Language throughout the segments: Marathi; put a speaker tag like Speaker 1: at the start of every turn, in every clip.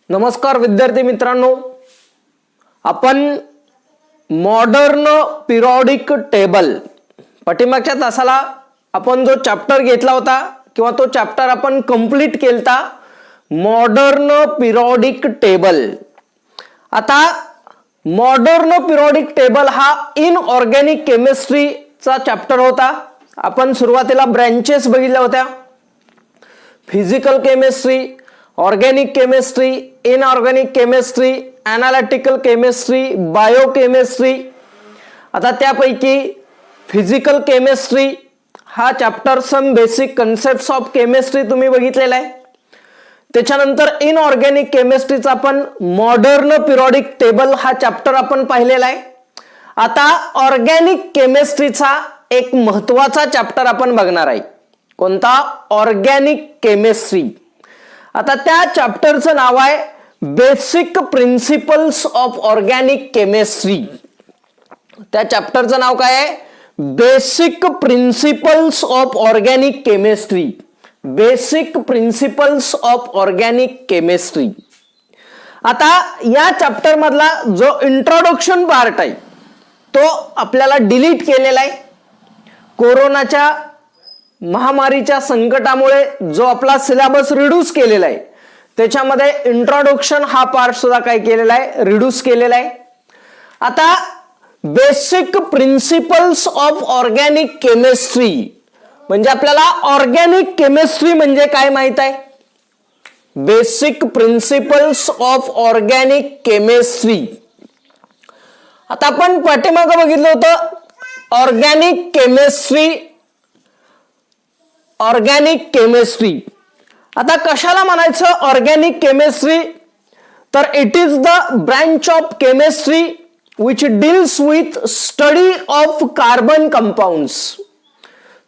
Speaker 1: नमस्कार विद्यार्थी मित्रांनो, आपण मॉडर्न पिरियोडिक टेबल पाठीमागच्या तासाला आपण जो चॅप्टर घेतला होता किंवा तो चॅप्टर आपण कंप्लीट केलता मॉडर्न पिरियोडिक टेबल. आता मॉडर्न पिरियोडिक टेबल हा इनऑर्गॅनिक केमिस्ट्रीचा चॅप्टर होता. आपण सुरुवातीला ब्रँचेस बघितल्या होत्या, physical chemistry, organic chemistry, inorganic chemistry, analytical chemistry, biochemistry. आता त्यापैकी फिजिकल केमिस्ट्री हा chapter some basic concepts of chemistry तुम्ही बघितलेला आहे. त्याच्यानंतर इनऑर्गॅनिक केमिस्ट्रीचा आपण मॉडर्न पिरियोडिक टेबल हा चॅप्टर आपण पाहिलेला आहे. आता ऑर्गॅनिक केमिस्ट्रीचा एक महत्त्वाचा चॅप्टर आपण बघणार आहे. कोणता? Organic chemistry. आता त्या चॅप्टरचं नाव आहे basic principles of organic chemistry. त्या चॅप्टरचं नाव काय आहे? Basic principles of organic chemistry. Basic principles of organic chemistry. आता या चॅप्टर मधला जो इंट्रोडक्शन पार्ट आहे तो आपल्याला डिलीट केलेला आहे. कोरोनाच्या महामारीच्या संकटामुळे जो आपला सिलेबस रिड्यूस केलेला आहे त्याच्यामध्ये इंट्रोडक्शन हा पार्ट सुद्धा काय केलेला आहे? रिड्यूस केलेला आहे. आता basic principles of organic chemistry म्हणजे आपल्याला ऑर्गॅनिक केमिस्ट्री म्हणजे काय माहित आहे? Basic principles of organic chemistry. आता आपण पाठीमागे बघितलं होतं ऑर्गॅनिक केमिस्ट्री. ऑर्गॅनिक केमिस्ट्री आता कशाला म्हणायचं ऑर्गॅनिक केमिस्ट्री? तर it is the branch of chemistry which deals with study of carbon compounds.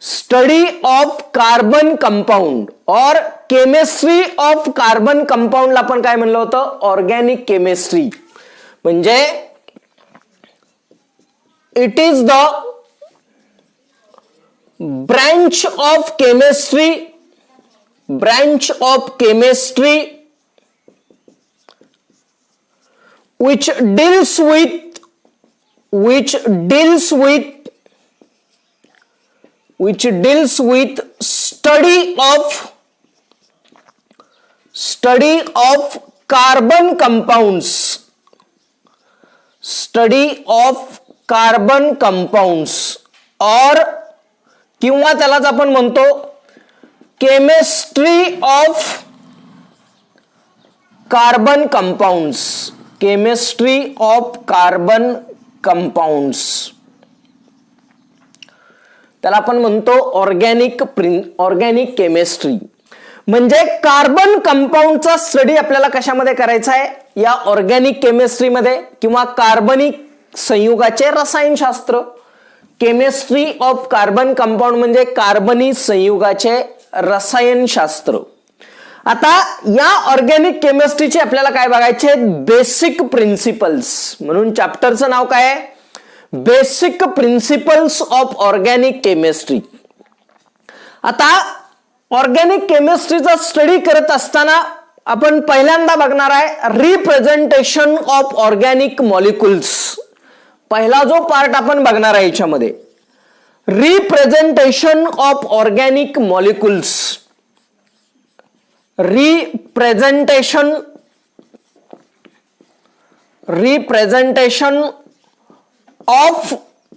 Speaker 1: Study of carbon compound or chemistry of carbon compound ला आपण काय म्हणलं होतं? Organic chemistry. म्हणजे it is the branch of chemistry which deals with study of carbon compounds. Study of carbon compounds or किंवा त्यालाच आपण म्हणतो chemistry of carbon compounds. Chemistry of carbon compounds त्याला आपण म्हणतो ऑर्गॅनिक केमिस्ट्री. म्हणजे कार्बन कंपाऊंडचा स्टडी आपल्याला कशामध्ये करायचा आहे? या ऑर्गॅनिक केमिस्ट्रीमध्ये किंवा कार्बनिक संयुगाचे रसायनशास्त्र. केमिस्ट्री ऑफ कार्बन कंपाऊंड म्हणजे कार्बनी संयुगाचे रसायनशास्त्र. आता या ऑर्गॅनिक केमिस्ट्रीचे आपल्याला काय बघायचे? Basic principles. म्हणून चॅप्टरचं नाव काय आहे? Basic principles of organic chemistry. आता ऑर्गॅनिक केमिस्ट्रीचा स्टडी करत असताना आपण पहिल्यांदा बघणार आहे रिप्रेझेंटेशन ऑफ ऑर्गॅनिक मॉलिक्युल्स. पहिला जो पार्ट आपण बघणार आहे याच्यामध्ये representation of organic molecules. Representation of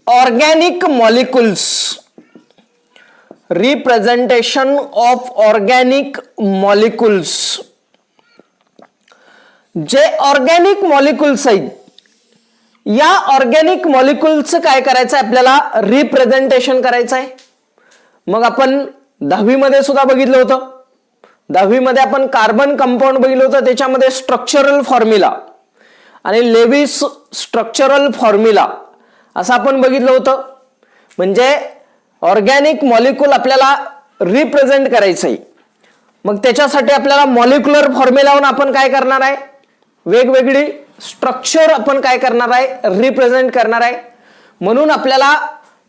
Speaker 1: organic molecules. Representation of organic molecules. जे ऑर्गॅनिक मॉलिक्युल्स आहेत या ऑर्गॅनिक मॉलिक्युल्सचं काय करायचं आहे? आपल्याला रिप्रेझेंटेशन करायचं आहे. मग आपण 10वी मध्ये सुद्धा बघितलं होतं. 10वी मध्ये आपण कार्बन कंपाऊंड बघितलं होतं. त्याच्यामध्ये स्ट्रक्चरल फॉर्म्युला आणि लेविस स्ट्रक्चरल फॉर्म्युला असं आपण बघितलं होतं. म्हणजे ऑर्गॅनिक मॉलिक्युल आपल्याला रिप्रेझेंट करायचं आहे. मग त्याच्यासाठी आपल्याला मॉलिक्युलर फॉर्म्युलावरून आपण काय करणार आहे? वेगवेगळी स्ट्रक्चर आपण काय करणार आहे? रिप्रेझेंट करणार आहे. म्हणून आपल्याला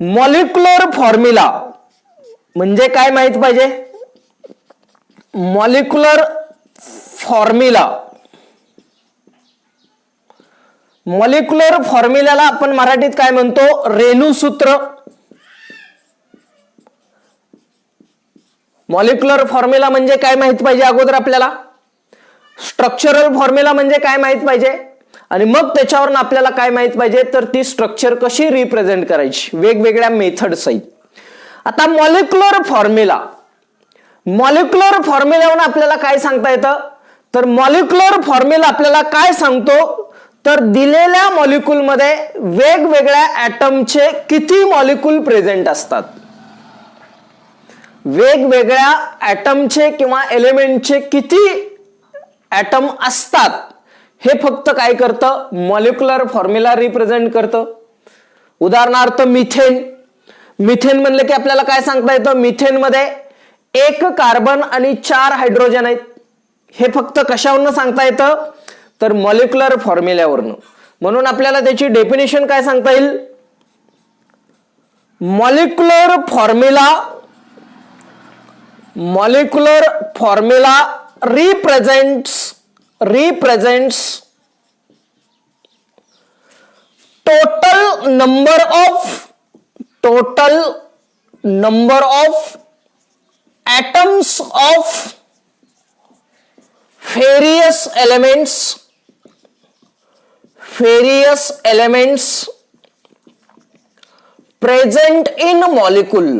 Speaker 1: मॉलिक्युलर फॉर्म्युला म्हणजे काय माहित पाहिजे? मॉलिक्युलर फॉर्म्युला मॉलिक्युलर फॉर्म्युल्याला आपण मराठीत काय म्हणतो? रेणूसूत्र. मॉलिक्युलर फॉर्म्युला म्हणजे काय माहित पाहिजे अगोदर आपल्याला. स्ट्रक्चरल फॉर्म्युला म्हणजे काय माहित पाहिजे आणि मग त्याच्यावरून आपल्याला काय माहित पाहिजे तर ती स्ट्रक्चर कशी रिप्रेझेंट करायची वेगवेगळ्या मेथड्स आहेत. आता मॉलिक्युलर फॉर्म्युल्यावरून आपल्याला काय सांगता येतं तर मॉलिक्युलर फॉर्म्युला आपल्याला काय सांगतो तर दिलेल्या मॉलिक्यूल मध्ये वेगवेगळ्या ऍटमचे किती मॉलिक्यूल प्रेझेंट असतात. वेगवेगळ्या ऍटमचे किंवा एलिमेंटचे किती ऍटम असतात हे फक्त काय करतं मॉलिक्युलर फॉर्म्युला रिप्रेझेंट करतं. उदाहरणार्थ मिथेन म्हणलं की आपल्याला काय सांगता येतं मिथेन मध्ये 1 कार्बन आणि 4 हायड्रोजन आहेत. हे फक्त कशावरून सांगता येतं तर मॉलिक्युलर फॉर्म्युल्यावरून. म्हणून आपल्याला त्याची डेफिनेशन काय सांगता येईल molecular formula represents total number of atoms of various elements present in molecule.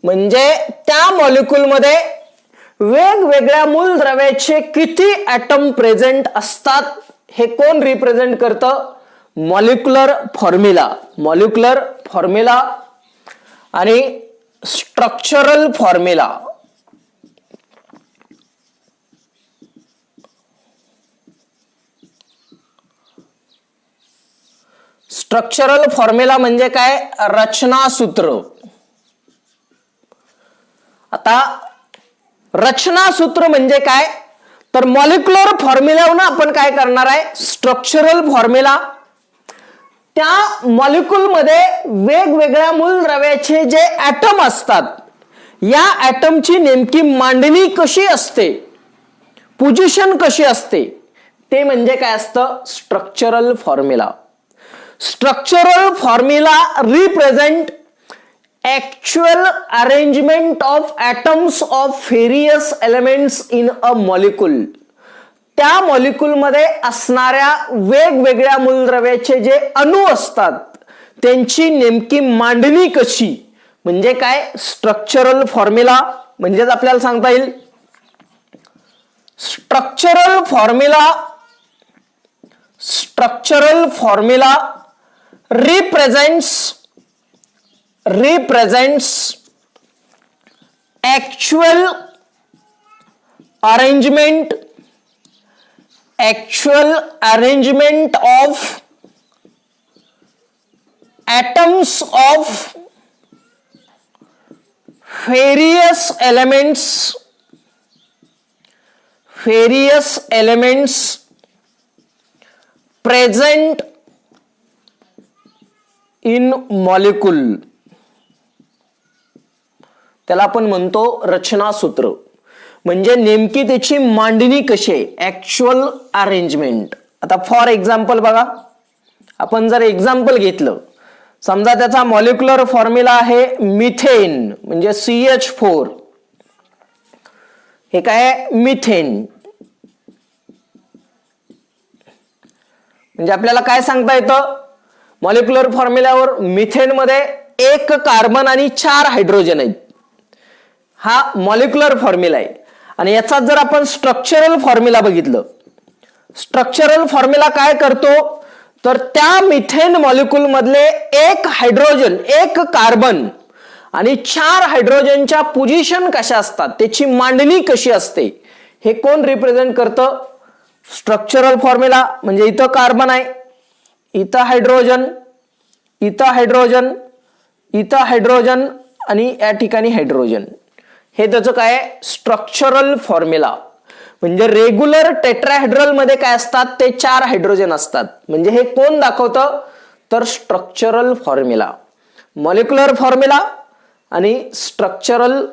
Speaker 1: म्हणजे त्या मॉलिक्यूल मध्ये वेगवेगळ्या मूलद्रव्याचे किती ऍटम प्रेझेंट असतात हे कोण रिप्रेझेंट करतं मॉलिक्युलर फॉर्म्युला आणि स्ट्रक्चरल फॉर्म्युला. स्ट्रक्चरल फॉर्म्युला म्हणजे काय रचनासूत्र. आता रचनासूत्र म्हणजे काय तर मॉलिक्युलर फॉर्म्युल्यावरून आपण काय करणार आहे स्ट्रक्चरल फॉर्म्युला. त्या मॉलिक्यूल मध्ये वेगवेगळ्या मूलद्रव्याचे जे ऍटम असतात या ऍटमची नेमकी मांडणी कशी असते पोझिशन कशी असते ते म्हणजे काय असतं structural formula. Structural formula represent actual arrangement of atoms of various elements in a molecule. त्या मॉलिक्यूल मध्ये असणाऱ्या वेगवेगळ्या मूलद्रव्याचे जे अणू असतात त्यांची नेमकी मांडणी कशी म्हणजे काय स्ट्रक्चरल फॉर्म्युला. म्हणजेच आपल्याला सांगता येईल structural formula represents actual arrangement of atoms of various elements present in molecule. त्याला आपण म्हणतो रचनासूत्र. म्हणजे नेमकी त्याची मांडणी कशी आहे ऍक्च्युअल अरेंजमेंट. आता फॉर एक्झाम्पल बघा आपण जर एक्झाम्पल घेतलं समजा त्याचा मॉलिक्युलर फॉर्म्युला आहे मिथेन म्हणजे CH4. हे काय आहे मिथेन. म्हणजे आपल्याला काय सांगता येतं मॉलिक्युलर फॉर्म्युल्यावर मिथेन मध्ये 1 कार्बन आणि 4 हायड्रोजन आहेत. हा मॉलिक्युलर फॉर्म्युला आहे. आणि याचा जर आपण स्ट्रक्चरल फॉर्म्युला बघितलं स्ट्रक्चरल फॉर्म्युला काय करतो तर त्या मिथेन मॉलिक्यूल मधले 1 हायड्रोजन 1 कार्बन आणि 4 हायड्रोजनच्या पोझिशन कशा असतात त्याची मांडणी कशी असते हे कोण रिप्रेझेंट करतं स्ट्रक्चरल फॉर्म्युला. म्हणजे इथं कार्बन आहे इथं हायड्रोजन इथं हायड्रोजन इथं हायड्रोजन आणि या ठिकाणी हायड्रोजन. हे त्याचं काय स्ट्रक्चरल फॉर्म्युला. म्हणजे रेग्युलर टेट्राहेड्रल मध्ये काय असतात ते 4 हायड्रोजन असतात. म्हणजे हे कोण दाखवतं तर स्ट्रक्चरल फॉर्म्युला. मॉलिक्युलर फॉर्म्युला आणि स्ट्रक्चरल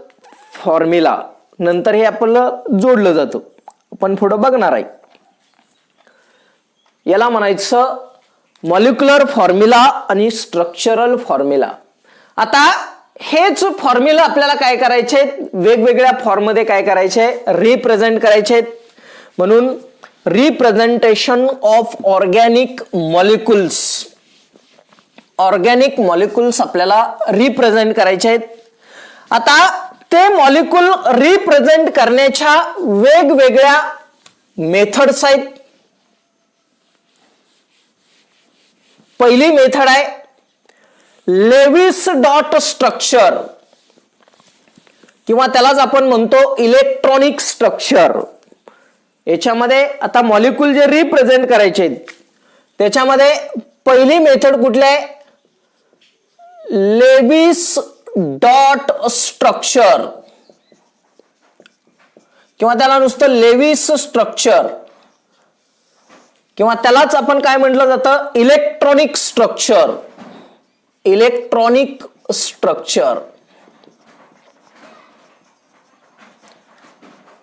Speaker 1: फॉर्म्युला नंतर हे आपलं जोडलं जातं, आपण पुढे बघणार आहे. याला म्हणायचं मॉलिक्युलर फॉर्म्युला आणि स्ट्रक्चरल फॉर्म्युला. आता हेच फॉर्म्युला आपल्याला काय करायचे, वेगवेगळ्या फॉर्म मध्ये काय करायचे, रिप्रेझेंट करायचे. म्हणून representation of organic molecules, organic molecules आपल्याला रिप्रेझेंट करायचे आहेत. आता ते मॉलिक्युल रिप्रेझेंट करण्याच्या वेगवेगळ्या मेथड्स आहेत. पहिली मेथड आहे लेविस डॉट स्ट्रक्चर किंवा त्यालाच आपण म्हणतो इलेक्ट्रॉनिक स्ट्रक्चर. याच्यामध्ये आता मॉलिक्युल जे रिप्रेझेंट करायचे त्याच्यामध्ये पहिली मेथड कुठली आहे, लेविस डॉट स्ट्रक्चर किंवा त्याला नुसतं लेविस स्ट्रक्चर किंवा त्यालाच आपण काय म्हटलं जातं, electronic structure. Electronic structure,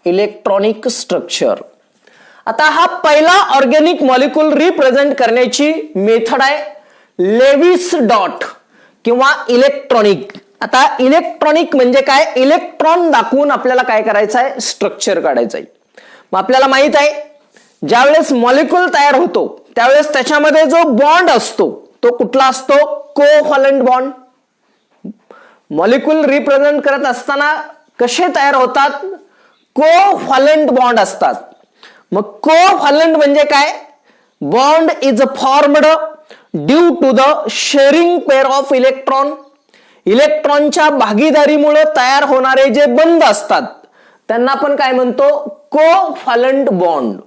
Speaker 1: electronic structure. आता हा पहिला ऑर्गॅनिक मॉलिक्युल रिप्रेझेंट करण्याची मेथड आहे लेविस डॉट किंवा इलेक्ट्रॉनिक. आता इलेक्ट्रॉनिक म्हणजे काय, इलेक्ट्रॉन दाखवून आपल्याला काय करायचं आहे, स्ट्रक्चर काढायचं आहे. मग आपल्याला माहित आहे ज्यावेळेस मॉलिक्युल तयार होतो त्यावेळेस त्याच्यामध्ये जो बॉन्ड असतो तो कुठला असतो, कोव्हॅलेंट बॉन्ड. मॉलिक्युल रिप्रेझेंट करत असताना कसे तयार होतात, कोव्हॅलेंट बॉन्ड असतात. मग कोव्हॅलेंट म्हणजे काय, bond is formed due to the sharing pair of electron. इलेक्ट्रॉनच्या भागीदारीमुळे तयार होणारे जे बंध असतात त्यांना आपण काय म्हणतो, कोव्हॅलेंट बॉन्ड.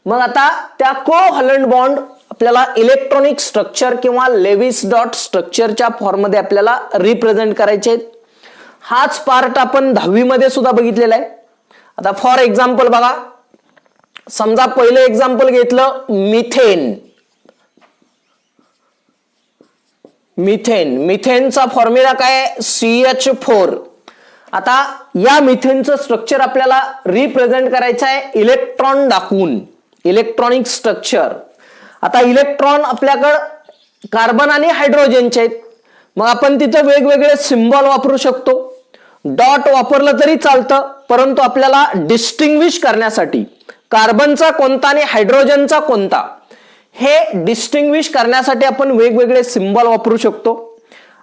Speaker 1: मग आता त्या कोव्हॅलेंट बॉन्ड आपल्याला इलेक्ट्रॉनिक स्ट्रक्चर किंवा लेविस डॉट स्ट्रक्चरच्या फॉर्म मध्ये आपल्याला रिप्रेझेंट करायचे. हाच पार्ट आपण 10वी मध्ये सुद्धा बघितलेला आहे. आता फॉर एक्झाम्पल बघा, समजा पहिलं एक्झाम्पल घेतलं मिथेन. मिथेन, मिथेनचा फॉर्म्युला काय, CH4. आता या मिथेनचं स्ट्रक्चर आपल्याला रिप्रेझेंट करायचं आहे इलेक्ट्रॉन दाखवून, इलेक्ट्रॉनिक स्ट्रक्चर. आता इलेक्ट्रॉन आपल्याकडे कार्बन आणि हायड्रोजनचे आहेत, मग आपण तिथे वेगवेगळे सिंबल वापरू शकतो. डॉट वापरलं तरी चालतं, परंतु आपल्याला डिस्टिंग्विश करण्यासाठी कार्बनचा कोणता आणि हायड्रोजनचा कोणता हे डिस्टिंग्विश करण्यासाठी आपण वेगवेगळे सिंबल वापरू शकतो.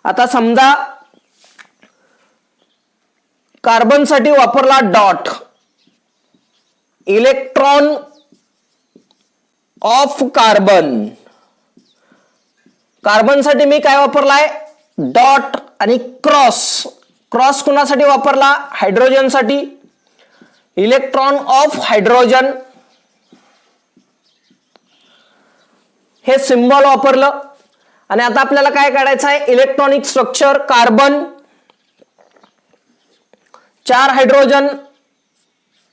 Speaker 1: आता समजा कार्बन साठी वापरला dot, electron of carbon. Carbon साठी मी काय वापरलाय, डॉट आणि क्रॉस. क्रॉस कुणासाठी वापरला, हायड्रोजन साठी, इलेक्ट्रॉन ऑफ हायड्रोजन हे सिंबल वापरलं. आणि आता आपल्याला काय काढायचं आहे, इलेक्ट्रॉनिक स्ट्रक्चर. कार्बन 4 हायड्रोजन,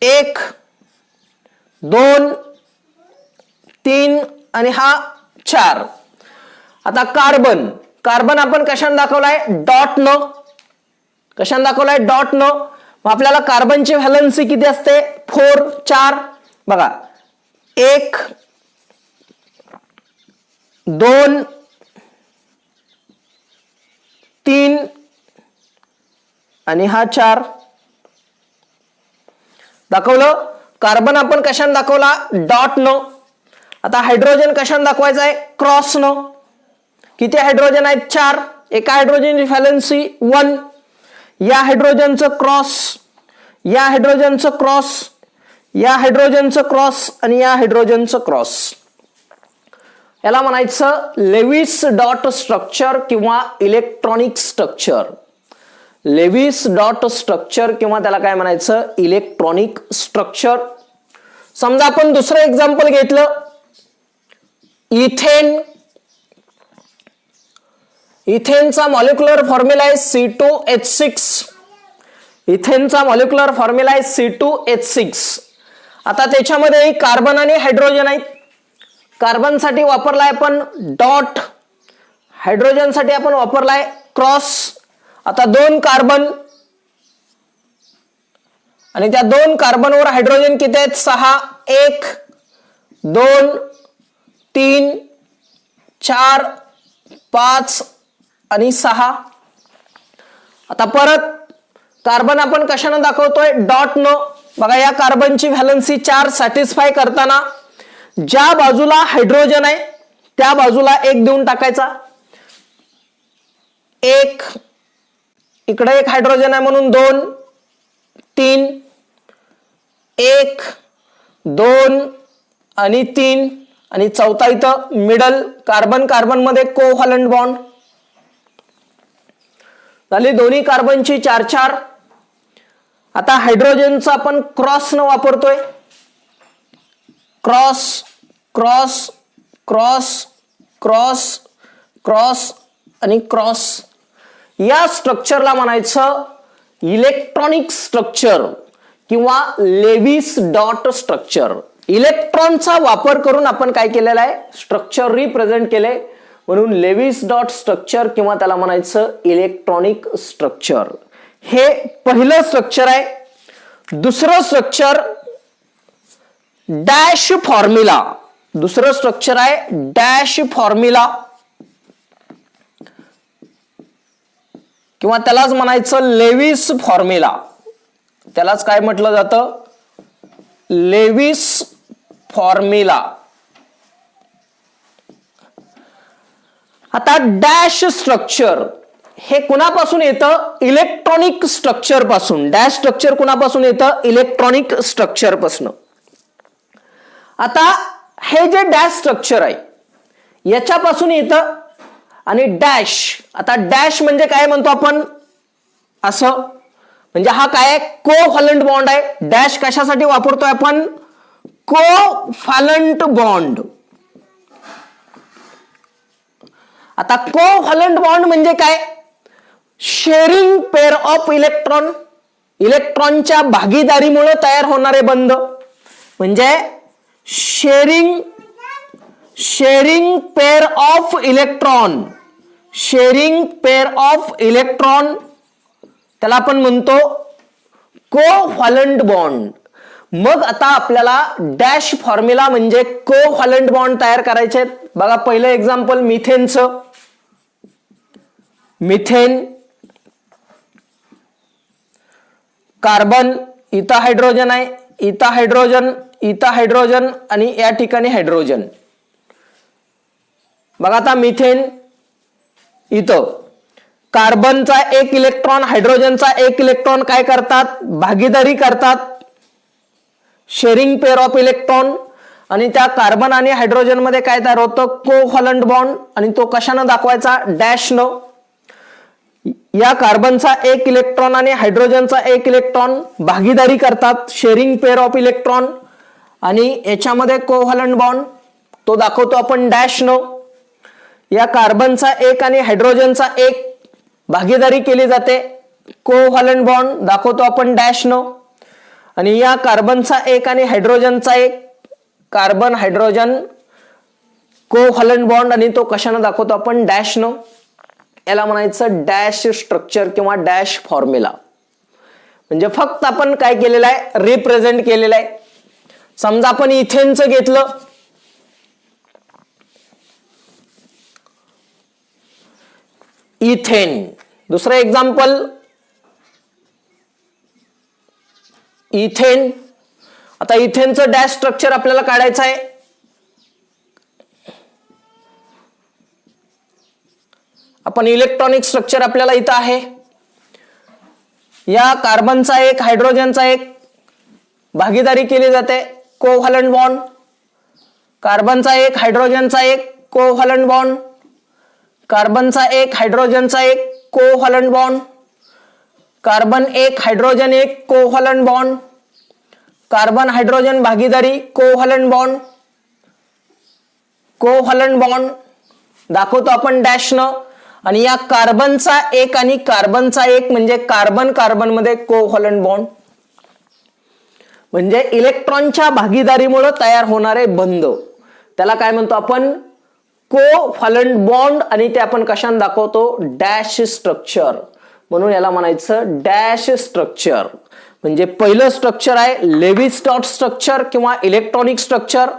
Speaker 1: 1 2 3 आणि हा 4. आता कार्बन, कार्बन आपण कशाने दाखवलाय, डॉट न. कशाने दाखवलाय, डॉट न. मग आपल्याला कार्बनची व्हॅलन्सी किती असते, 4 4. बघा 1 2 3 आणि हा 4 दाखवलं. कार्बन आपण कशाने दाखवला, डॉट न. आता हायड्रोजन कशाने दाखवायचा आहे, क्रॉस न. किती हायड्रोजन आहेत, 4. एका हायड्रोजनची व्हॅलन्सी 1. या हायड्रोजनचं क्रॉस, या हायड्रोजनचं क्रॉस, या हायड्रोजनचं क्रॉस आणि या हायड्रोजनचं क्रॉस. याला म्हणायचं लेविस डॉट स्ट्रक्चर किंवा electronic structure. Lewis dot structure किंवा त्याला काय म्हणायचं, इलेक्ट्रॉनिक स्ट्रक्चर. समजा आपण दुसरं एक्झाम्पल घेतलं, इथेन. इथेनचा मॉलिक्युलर फॉर्म्युला आहे C2H6. इथेनचा मॉलिक्युलर फॉर्म्युला आहे C2H6. आता त्याच्यामध्ये कार्बन आणि हायड्रोजन आहेत. कार्बन साठी वापरलाय आपण डॉट, हायड्रोजन साठी आपण वापरलाय क्रॉस. आता 2 कार्बन आणि त्या 2 कार्बनवर हायड्रोजन किती आहेत? 6. 1 2 3 4 5 आणि 6. आता परत कार्बन आपण कशाने दाखवतोय? डॉट न. बघा या कार्बनची व्हॅलन्सी 4 सॅटिस्फाय करताना ज्या बाजूला हायड्रोजन आहे त्या बाजूला 1 देऊन टाकायचा. 1 इकडे 1 हायड्रोजन आहे म्हणून 2 3 1 2 आणि 3 आणि चौथा इथं मिडल कार्बन कार्बन मध्ये कोव्हॅलंट बॉन्ड झाली. दोन्ही कार्बनची 4 4. आता हायड्रोजनचा आपण क्रॉस न वापरतोय. Cross cross cross cross cross आणि क्रॉस. या स्ट्रक्चरला म्हणायचं इलेक्ट्रॉनिक स्ट्रक्चर किंवा लेविस डॉट स्ट्रक्चर. इलेक्ट्रॉनचा वापर करून आपण काय केलेला आहे? स्ट्रक्चर रिप्रेझेंट केले म्हणून लेविस डॉट स्ट्रक्चर किंवा त्याला म्हणायचं इलेक्ट्रॉनिक स्ट्रक्चर. हे पहिलं स्ट्रक्चर आहे. दुसरं स्ट्रक्चर डॅश फॉर्म्युला. दुसरं स्ट्रक्चर आहे डॅश फॉर्म्युला किंवा त्यालाच म्हणायचं लेविस फॉर्म्युला. त्यालाच काय म्हटलं जातं? Lewis formula. आता डॅश स्ट्रक्चर हे कुणापासून येतं? इलेक्ट्रॉनिक स्ट्रक्चर पासून. डॅश स्ट्रक्चर कुणापासून येतं? इलेक्ट्रॉनिक स्ट्रक्चर पासून. आता हे जे डॅश स्ट्रक्चर आहे याच्यापासून येतं आणि डॅश. आता डॅश म्हणजे काय म्हणतो आपण? असं म्हणजे हा काय आहे? कोव्हॅलंट बॉन्ड आहे. डॅश कशासाठी वापरतोय आपण? Covalent bond. आता कोव्हॅलंट बॉन्ड म्हणजे काय? Sharing pair of electron. इलेक्ट्रॉनच्या भागीदारीमुळे तयार होणारे बंध म्हणजे sharing pair of electron. Sharing pair of electron त्याला आपण म्हणतो कोव्हॅलंट बॉन्ड. मग आता आपल्याला डॅश फॉर्म्युला म्हणजे कोव्हॅलंट बॉन्ड तयार करायचे आहेत. बघा पहिलं एक्झाम्पल मिथेनचं. मिथेन कार्बन इथं हायड्रोजन आहे, इथं हायड्रोजन, इथं हायड्रोजन आणि या ठिकाणी हायड्रोजन. बघा आता मिथेन इथं कार्बनचा 1 इलेक्ट्रॉन हायड्रोजनचा 1 इलेक्ट्रॉन काय करतात? भागीदारी करतात. शेअरिंग पेअर ऑफ इलेक्ट्रॉन आणि त्या कार्बन आणि हायड्रोजन मध्ये काय तयार होतं? Covalent bond. आणि तो कशानं दाखवायचा? डॅश न. या कार्बनचा 1 इलेक्ट्रॉन आणि हायड्रोजनचा 1 इलेक्ट्रॉन भागीदारी करतात. शेअरिंग पेअर ऑफ इलेक्ट्रॉन आणि याच्यामध्ये कोव्हॅलंट बॉन्ड तो दाखवतो आपण डॅश न. या कार्बनचा 1 आणि हायड्रोजनचा 1 भागीदारी केली जाते. कोव्हॅलंट बॉन्ड दाखवतो आपण डॅश न. आणि या कार्बनचा 1 आणि हायड्रोजनचा 1 कार्बन हायड्रोजन कोव्हॅलंट बॉन्ड आणि तो कशाने दाखवतो आपण? डॅश न. याला म्हणायचं डॅश स्ट्रक्चर किंवा डॅश फॉर्म्युला. म्हणजे फक्त आपण काय केलेलं आहे? रिप्रेझेंट केलेलं आहे. समजा आपण इथेनचं घेतलं. इथेन. दुसरं एक्झाम्पल इथेन. आता इथेनचं डॅश स्ट्रक्चर आपल्याला काढायचं आहे. आपण इलेक्ट्रॉनिक स्ट्रक्चर आपल्याला इथं आहे. या कार्बनचा 1 हायड्रोजनचा 1 भागीदारी केली जाते. Covalent bond. कार्बनचा 1 हायड्रोजनचा 1 कोव्हॅलंट बॉन्ड. कार्बनचा 1 हायड्रोजनचा 1 covalent bond. Carbon 1 hydrogen 1 covalent bond. Carbon hydrogen भागीदारी कोव्हॅलंट बॉन्ड. कोव्हॅलंट बॉन्ड दाखवतो आपण डॅश न. आणि या कार्बनचा 1 आणि कार्बनचा 1 म्हणजे कार्बन कार्बन मध्ये कोव्हॅलंट बॉन्ड म्हणजे इलेक्ट्रॉनच्या भागीदारीमुळे तयार होणारे बंध त्याला काय म्हणतो आपण? Covalent bond. आणि ते आपण कशाने दाखवतो? Dash structure. म्हणून याला म्हणायचं डॅश स्ट्रक्चर. म्हणजे पहिलं स्ट्रक्चर आहे लेव्ही स्टॉट स्ट्रक्चर किंवा इलेक्ट्रॉनिक स्ट्रक्चर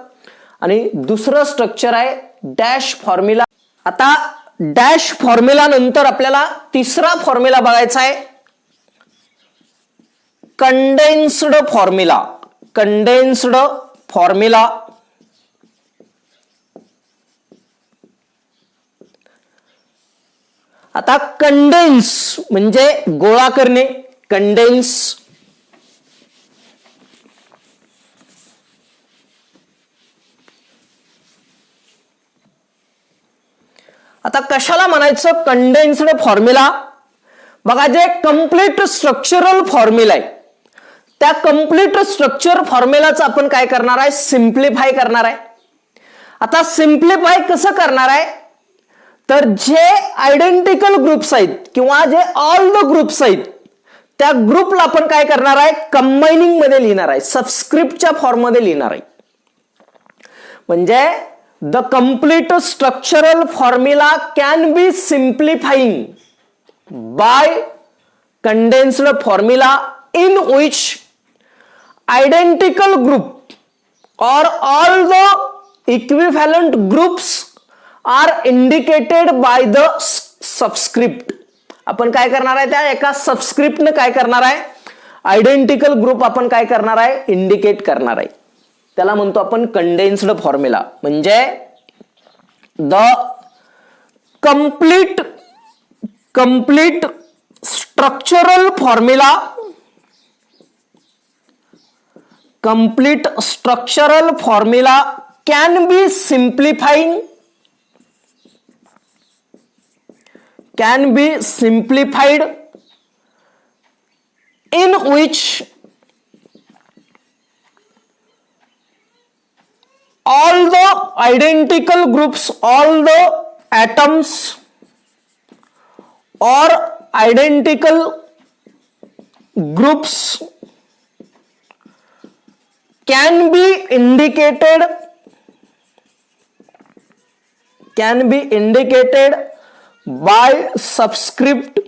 Speaker 1: आणि दुसरं स्ट्रक्चर आहे डॅश फॉर्म्युला. आता डॅश फॉर्म्युला नंतर आपल्याला तिसरा फॉर्म्युला बघायचा आहे कंडेन्स्ड फॉर्म्युला. कंडेन्स्ड फॉर्म्युला आता कंडेन्स म्हणजे गोळा करणे. कंडेन्स आता कशाला म्हणायचं कंडेन्स्ड फॉर्म्युला. बघा जे कंप्लीट स्ट्रक्चरल फॉर्म्युला आहे त्या कंप्लीट स्ट्रक्चर फॉर्म्युलाचं आपण काय करणार आहे सिम्प्लिफाय करणार आहे. आता सिम्प्लिफाय कसं करणार आहे तर जे आयडेंटिकल ग्रुप्स आहेत किंवा जे ऑल द ग्रुप्स आहेत त्या ग्रुपला आपण काय करणार आहे कंबायनिंग मध्ये लिहिणार आहे सबस्क्रिप्टच्या फॉर्म मध्ये लिहिणार आहे. म्हणजे the complete structural formula can be simplifying by condensed formula in which identical group or all the equivalent groups are indicated by the subscript. आपण काय करणार आहे त्या एका सबस्क्रिप्टने काय करणार आहे आयडेंटिकल ग्रुप आपण काय करणार आहे इंडिकेट करणार आहे. त्याला म्हणतो आपण कंडेन्स्ड फॉर्म्युला. म्हणजे the complete structural formula complete structural formula can be simplified in which all the identical groups, all the atoms or identical groups can be indicated by subscript.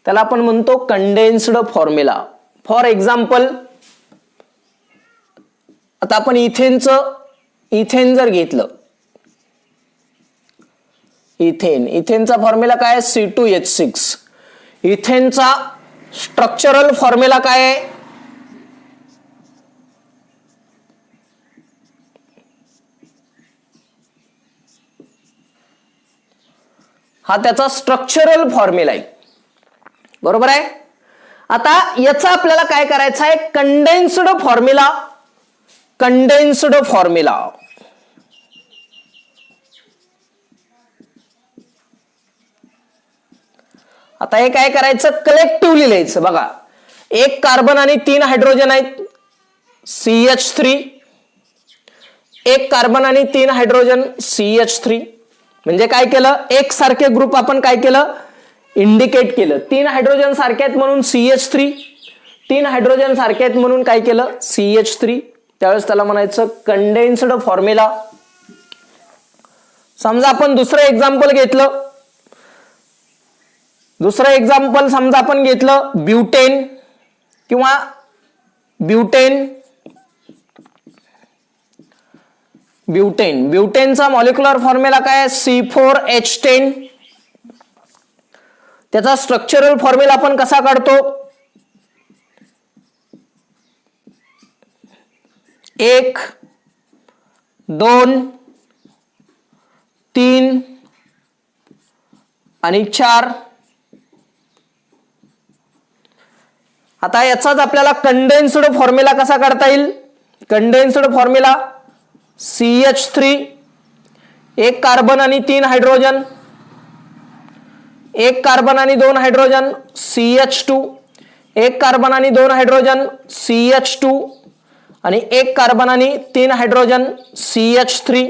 Speaker 1: त्याला आपण म्हणतो कंडेन्स्ड फॉर्म्युला. फॉर एक्झाम्पल आता आपण इथेन जर घेतलं इथेनचा फॉर्म्युला काय C2H6. इथेनचा स्ट्रक्चरल फॉर्म्युला काय आहे हा त्याचा स्ट्रक्चरल फॉर्म्युला आहे बरोबर आहे. आता याचा आपल्याला काय करायचं आहे कंडेन्स्ड फॉर्म्युला. कंडेन्स्ड फॉर्म्युला आता हे काय करायचं कलेक्टिव्हली लिहायचं. बघा एक कार्बन आणि 3 हायड्रोजन आहेत CH3. एक कार्बन आणि 3 हायड्रोजन CH3. म्हणजे काय केलं एक सारखे ग्रुप आपण काय केलं इंडिकेट केलं. 3 हायड्रोजन सारखे आहेत म्हणून CH3. 3 हायड्रोजन सारखे आहेत म्हणून काय केलं CH3. त्यावेळेस त्याला म्हणायचं कंडेन्स्ड फॉर्म्युला. समजा आपण दुसरं एक्झाम्पल घेतलं. दुसरं एक्झाम्पल समजा आपण घेतलं ब्युटेन किंवा ब्युटेनचा मॉलिक्युलर फॉर्म्युला काय C4H10. त्याचा स्ट्रक्चरल फॉर्म्युला आपण कसा काढतो 1 2 3 आणि 4. आता याचाच आपल्याला कंडेन्स्ड फॉर्म्युला कसा काढता येईल कंडेन्स्ड फॉर्म्युला CH3 एक कार्बन आणि 3 हायड्रोजन. एक कार्बन आणि 2 हायड्रोजन CH2. एक कार्बन आणि 2 हायड्रोजन CH2 आणि एक कार्बन आणि 3 hydrogen CH3.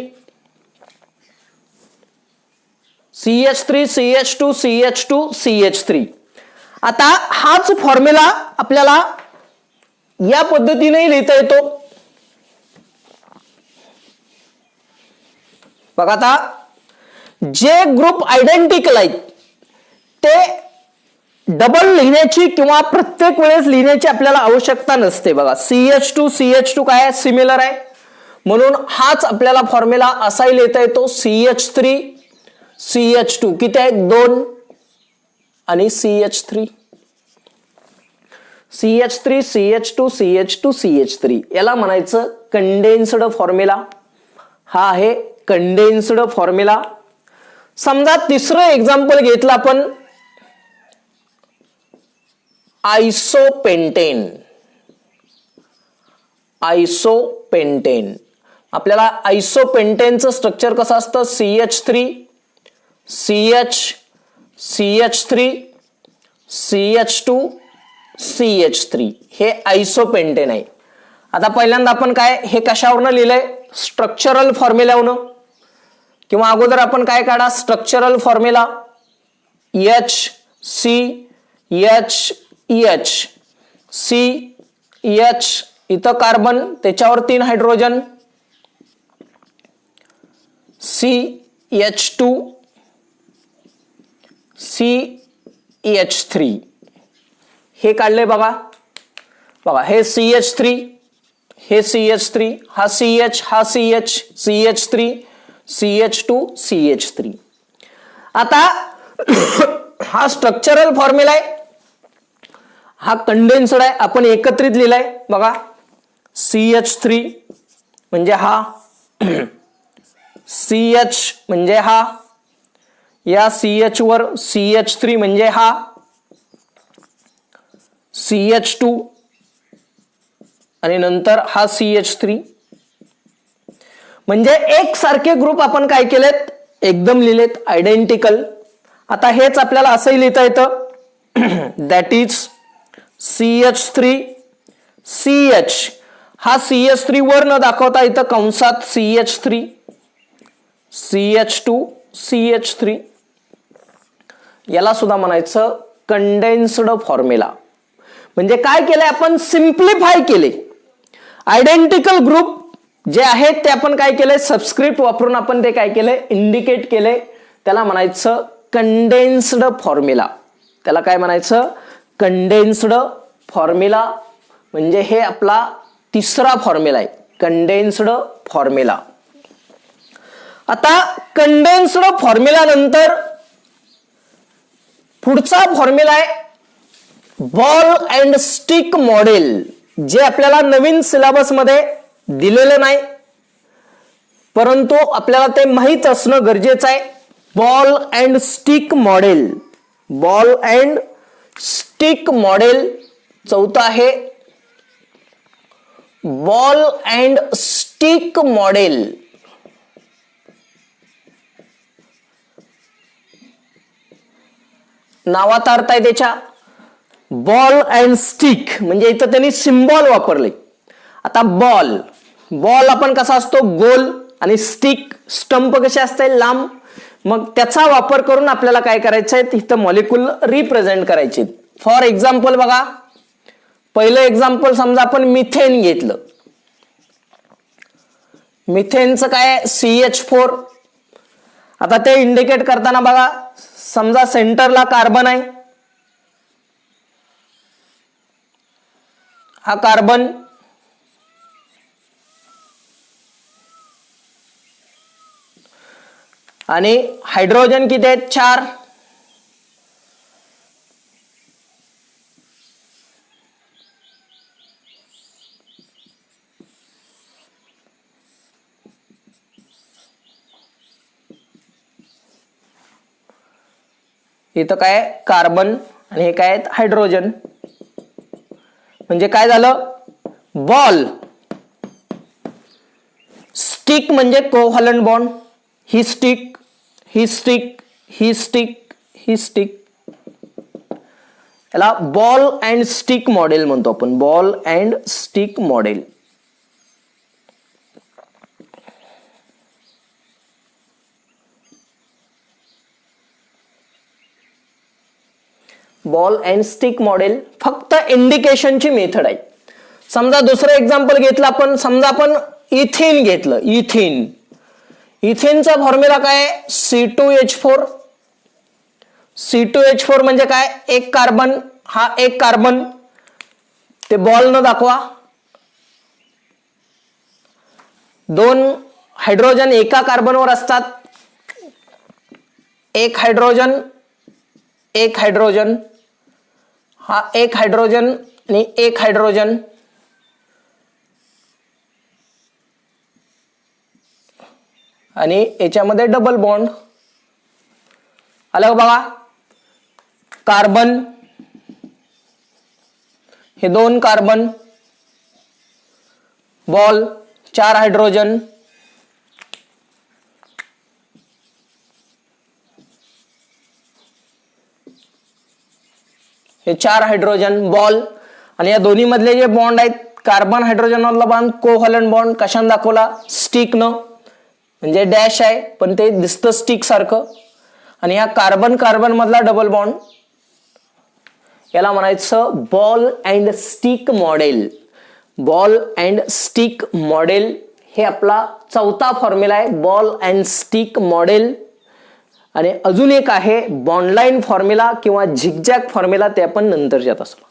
Speaker 1: CH3 CH2 CH2 CH3. आता हाच फॉर्म्युला आपल्याला या पद्धतीने लिहिता येतो. बघा आता जे ग्रुप आयडेंटिकल आहेत ते डबल लिहिण्याची किंवा प्रत्येक वेळेस लिहिण्याची आपल्याला आवश्यकता नसते बघा. CH2 काय आहे, सिमिलर आहे, म्हणून हाच आपल्याला फॉर्म्युला असाही लिहिता येतो. CH3CH2 किती आहे, 2 आणि CH3 CH3CH2CH2CH3 याला म्हणायचं कंडेन्स्ड फॉर्म्युला. हा आहे कंडेन्स्ड फॉर्म्युला. समजा तिसरं एक्झाम्पल घेतलं आपण, आयसोपेंटेन. आयसोपेंटेन आपल्याला आयसोपेंटेनचं स्ट्रक्चर कसं असतं, CH3 CH CH3 CH2 CH3 हे आयसोपेंटेन आहे. आता पहिल्यांदा आपण काय हे कशावरनं लिहिलंय, स्ट्रक्चरल फॉर्म्युलावरनं, किंवा अगोदर आपण काय काढा, स्ट्रक्चरल फॉर्म्युला CH इथं कार्बन, त्याच्यावर 3 हायड्रोजन, CH2 CH3 हे काढले बघा. हे CH3 हे CH3, हा CH हा CH CH3 CH2 CH3. आता हा स्ट्रक्चरल फॉर्म्युला आहे, हा कंडेन्स्ड आहे, आपण एकत्रित लिहिलाय बघा. CH3 म्हणजे हा, CH म्हणजे हा, या CH वर CH3 म्हणजे हा, CH2 आणि नंतर हा CH3. म्हणजे एक सारखे ग्रुप आपण काय केलेत, एकदम लिहिलेत, आयडेंटिकल. आता हेच आपल्याला असंही लिहिता येतं, दॅट इज CH3 CH, हा CH3 वर न दाखवता इथं कंसात CH3 CH2 CH3. याला सुद्धा म्हणायचं कंडेन्स्ड फॉर्म्युला. म्हणजे काय केलंय आपण, सिम्प्लिफाय केले. आयडेंटिकल ग्रुप जे आहेत ते आपण काय केलंय, सबस्क्रिप्ट वापरून आपण ते काय केलंय, इंडिकेट केलंय. त्याला म्हणायचं कंडेन्स्ड फॉर्म्युला. त्याला काय म्हणायचं, कंडेन्स्ड फॉर्म्युला. म्हणजे हे आपला तिसरा फॉर्म्युला आहे, कंडेन्स्ड फॉर्म्युला. आता कंडेन्स्ड फॉर्म्युला नंतर पुढचा फॉर्म्युला आहे बॉल अँड स्टिक मॉडेल, जे आपल्याला नवीन सिलेबस मध्ये दिलेलं नाही, परंतु आपल्याला ते माहित असणं गरजेचं आहे. Ball and stick model, ball and stick model. चौथा आहे बॉल अँड स्टिक मॉडेल. नावात अर्थ आहे त्याच्या, बॉल अँड स्टिक म्हणजे इथं त्यांनी सिम्बॉल वापरले. आता बॉल आपण कसा असतो, गोल, आणि स्टिक स्टंप कसे असते, लांब. मग त्याचा वापर करून आपल्याला काय करायचंय, तिथं मॉलिक्यूल रिप्रेझेंट करायचे. फॉर एक्झाम्पल बघा, पहिलं एक्झाम्पल समजा आपण मिथेन घेतलं. मिथेनचं काय, CH4. आता ते इंडिकेट करताना बघा, समजा सेंटरला कार्बन आहे, हा कार्बन, आणि हायड्रोजन किती आहेत, 4. इथं काय कार्बन आणि हे काय आहेत, हायड्रोजन. म्हणजे काय झालं, बॉल. स्टिक म्हणजे कोव्हॅलंट बॉन्ड, ही स्टिक ही स्टिक ही स्टिक ही स्टिक. याला बॉल अँड स्टिक मॉडेल म्हणतो आपण, ball and stick model. Ball and stick model फक्त इंडिकेशनची मेथड आहे. समजा दुसरं एक्झाम्पल घेतलं आपण, समजा आपण इथेन घेतलं. इथेनचा फॉर्म्युला काय, C2H4. C2H4 म्हणजे काय, एक कार्बन, हा एक कार्बन, ते बॉल न दाखवा. 2 हायड्रोजन एका कार्बनवर असतात, एक हायड्रोजन, एक हायड्रोजन, हा एक हायड्रोजन आणि एक हायड्रोजन. आणि याच्यामध्ये डबल बॉन्ड आलं बघा. कार्बन, हे 2 कार्बन, बॉल, 4 हायड्रोजन, हे 4 हायड्रोजन, बॉल. आणि या दोन्ही मधले जे बॉन्ड आहेत, कार्बन हायड्रोजन मधला बॉन्ड कोव्हॅलंट बॉन्ड कशाने दाखवला, स्टिक न, म्हणजे डॅश आहे पण ते दिसतं स्टिक सारखं. आणि या कार्बन कार्बन मधला डबल बॉन्ड, याला म्हणायचं ball and stick model. Ball and stick model हे आपला चौथा फॉर्म्युला आहे, बॉल अँड स्टिक मॉडेल. आणि अजून एक आहे बॉन्डलाईन फॉर्म्युला किंवा झिगझॅग फॉर्म्युला, ते आपण नंतर जात असतो.